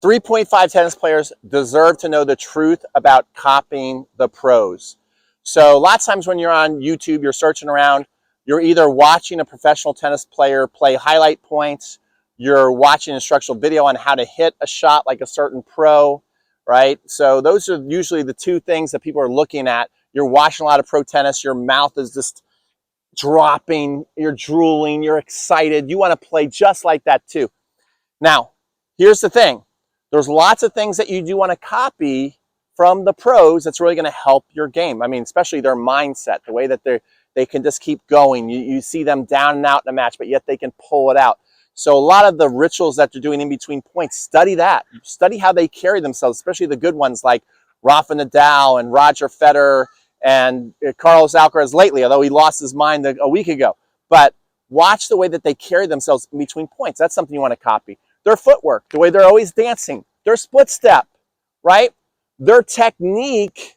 3.5 tennis players deserve to know the truth about copying the pros. So lots of times when you're on YouTube, you're searching around, you're either watching a professional tennis player play highlight points, you're watching an instructional video on how to hit a shot like a certain pro, right? So those are usually the two things that people are looking at. You're watching a lot of pro tennis, your mouth is just dropping, you're drooling, you're excited, you want to play just like that too. Now, here's the thing. There's lots of things that you do want to copy from the pros that's really going to help your game. I mean, especially their mindset, the way that they can just keep going. You see them down and out in a match, but yet they can pull it out. So a lot of the rituals that they're doing in between points, study that. Study how they carry themselves, especially the good ones like Rafa Nadal and Roger Federer and Carlos Alcaraz lately, although he lost his mind a week ago. But watch the way that they carry themselves in between points. That's something you want to copy. Their footwork, the way they're always dancing, their split step, right? Their technique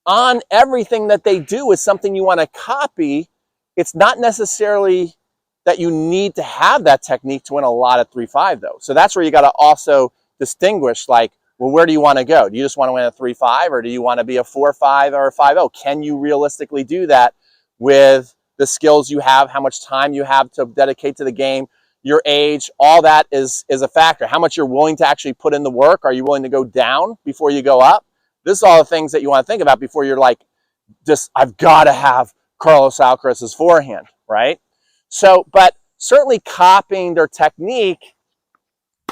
on everything that they do is something you want to copy. It's not necessarily that you need to have that technique to win a lot at 3-5 though. So that's where you got to also distinguish, like, well, where do you want to go? Do you just want to win a 3-5 or do you want to be a 4-5 or a 5-0? Can you realistically do that with the skills you have, how much time you have to dedicate to the game, your age, all that is a factor. How much you're willing to actually put in the work. Are you willing to go down before you go up? This is all the things that you want to think about before you're like, just, I've got to have Carlos Alcaraz's forehand, right? So, but certainly copying their technique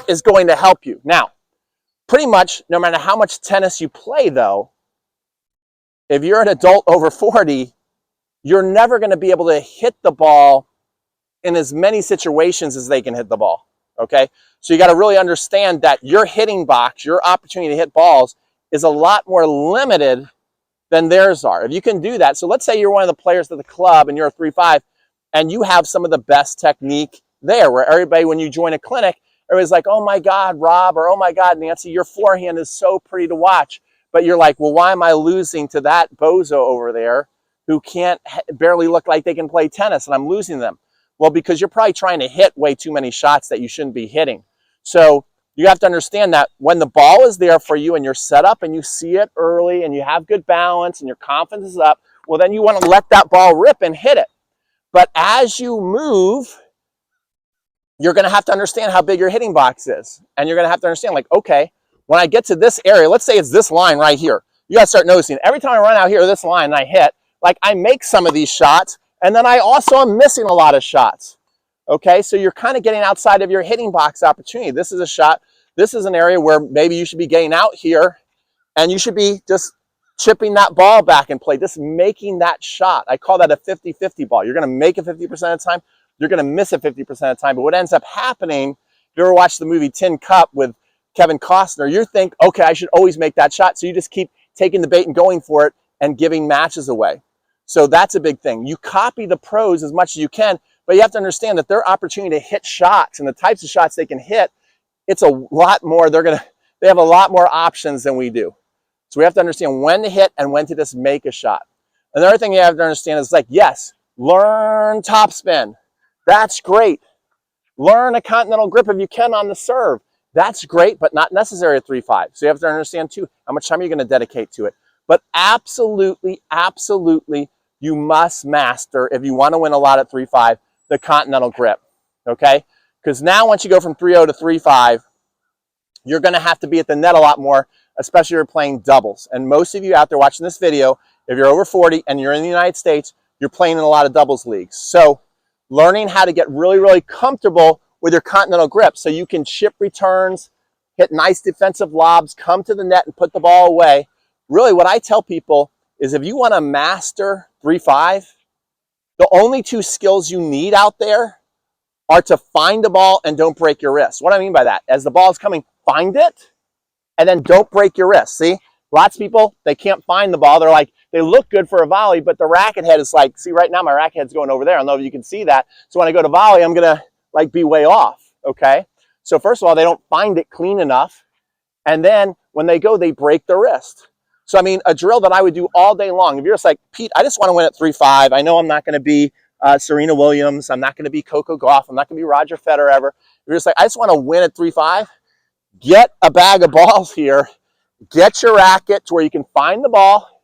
is going to help you. Now, pretty much no matter how much tennis you play though, if you're an adult over 40, you're never going to be able to hit the ball in as many situations as they can hit the ball, okay? So you got to really understand that your hitting box, your opportunity to hit balls is a lot more limited than theirs are. If you can do that, so let's say you're one of the players at the club and you're a 3-5 and you have some of the best technique there where everybody, when you join a clinic, everybody's like, oh my God, Rob, or oh my God, Nancy, your forehand is so pretty to watch. But you're like, well, why am I losing to that bozo over there who can't barely look like they can play tennis and I'm losing them? Well, because you're probably trying to hit way too many shots that you shouldn't be hitting. So you have to understand that when the ball is there for you and you're set up and you see it early and you have good balance and your confidence is up, well, then you want to let that ball rip and hit it. But as you move, you're going to have to understand how big your hitting box is. And you're going to have to understand, like, okay, when I get to this area, let's say it's this line right here. You got to start noticing every time I run out here, this line and I hit, like I make some of these shots. And then I also am missing a lot of shots, okay? So you're kind of getting outside of your hitting box opportunity. This is a shot. This is an area where maybe you should be getting out here and you should be just chipping that ball back in play, just making that shot. I call that a 50-50 ball. You're going to make it 50% of the time. You're going to miss it 50% of the time. But what ends up happening, if you ever watched the movie Tin Cup with Kevin Costner, you think, okay, I should always make that shot. So you just keep taking the bait and going for it and giving matches away. So that's a big thing. You copy the pros as much as you can, but you have to understand that their opportunity to hit shots and the types of shots they can hit, it's a lot more. They have a lot more options than we do. So we have to understand when to hit and when to just make a shot. Another thing you have to understand is, like, yes, learn topspin. That's great. Learn a continental grip if you can on the serve. That's great, but not necessary at 3-5. So you have to understand too, how much time you're going to dedicate to it. But absolutely, absolutely, you must master, if you want to win a lot at 3-5, the continental grip, okay? Because now once you go from 3-0 to 3-5, you're going to have to be at the net a lot more, especially if you're playing doubles. And most of you out there watching this video, if you're over 40 and you're in the United States, you're playing in a lot of doubles leagues. So learning how to get really, really comfortable with your continental grip so you can chip returns, hit nice defensive lobs, come to the net and put the ball away. Really, what I tell people is if you want to master 3-5, the only two skills you need out there are to find the ball and don't break your wrist. What do I mean by that? As the ball is coming, find it, and then don't break your wrist. See, lots of people, they can't find the ball. They're like, they look good for a volley, but the racket head is like, see, right now my racket head's going over there. I don't know if you can see that. So when I go to volley, I'm going to like be way off, okay? So first of all, they don't find it clean enough. And then when they go, they break the wrist. So, I mean, a drill that I would do all day long, if you're just like, Pete, I just want to win at 3-5. I know I'm not going to be Serena Williams. I'm not going to be Coco Gauff. I'm not going to be Roger Federer ever. If you're just like, I just want to win at 3-5. Get a bag of balls here. Get your racket to where you can find the ball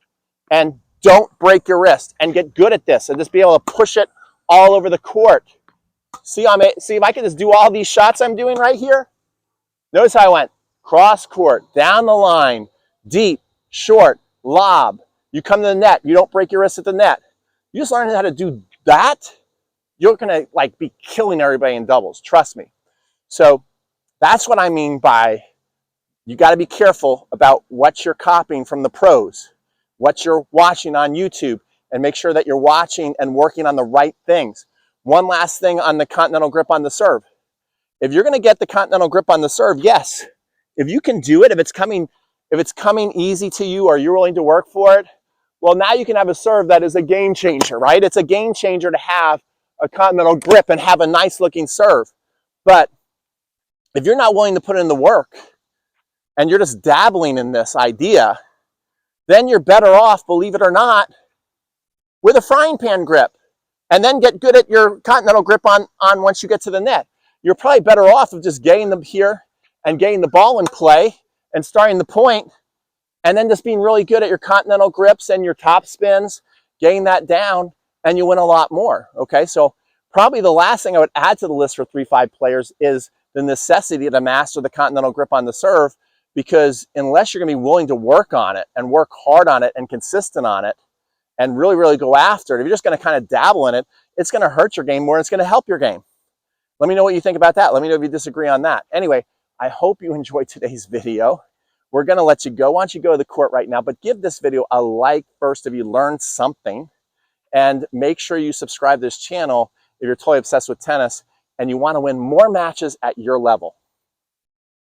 and don't break your wrist, and get good at this and just be able to push it all over the court. See if I can just do all these shots I'm doing right here. Notice how I went cross court, down the line, deep, short, lob. You come to the net. You don't break your wrist at the net. You just learn how to do that. You're going to like be killing everybody in doubles. Trust me. So that's what I mean by you got to be careful about what you're copying from the pros, what you're watching on YouTube, and make sure that you're watching and working on the right things. One last thing on the continental grip on the serve. If you're going to get the continental grip on the serve, yes. If you can do it, if it's coming easy to you or you're willing to work for it, well, now you can have a serve that is a game changer, right? It's a game changer to have a continental grip and have a nice looking serve. But if you're not willing to put in the work and you're just dabbling in this idea, then you're better off, believe it or not, with a frying pan grip, and then get good at your continental grip on once you get to the net. You're probably better off of just getting them here and getting the ball in play and starting the point, and then just being really good at your continental grips and your top spins, getting that down, and you win a lot more. Okay, so probably the last thing I would add to the list for 3-5 players is the necessity to master the continental grip on the serve, because unless you're going to be willing to work on it and work hard on it and consistent on it and really, really go after it, if you're just going to kind of dabble in it, it's going to hurt your game more than it's going to help your game. Let me know what you think about that. Let me know if you disagree on that. Anyway, I hope you enjoyed today's video. We're going to let you go. Why don't you go to the court right now, but give this video a like first if you learned something, and make sure you subscribe to this channel if you're totally obsessed with tennis and you want to win more matches at your level.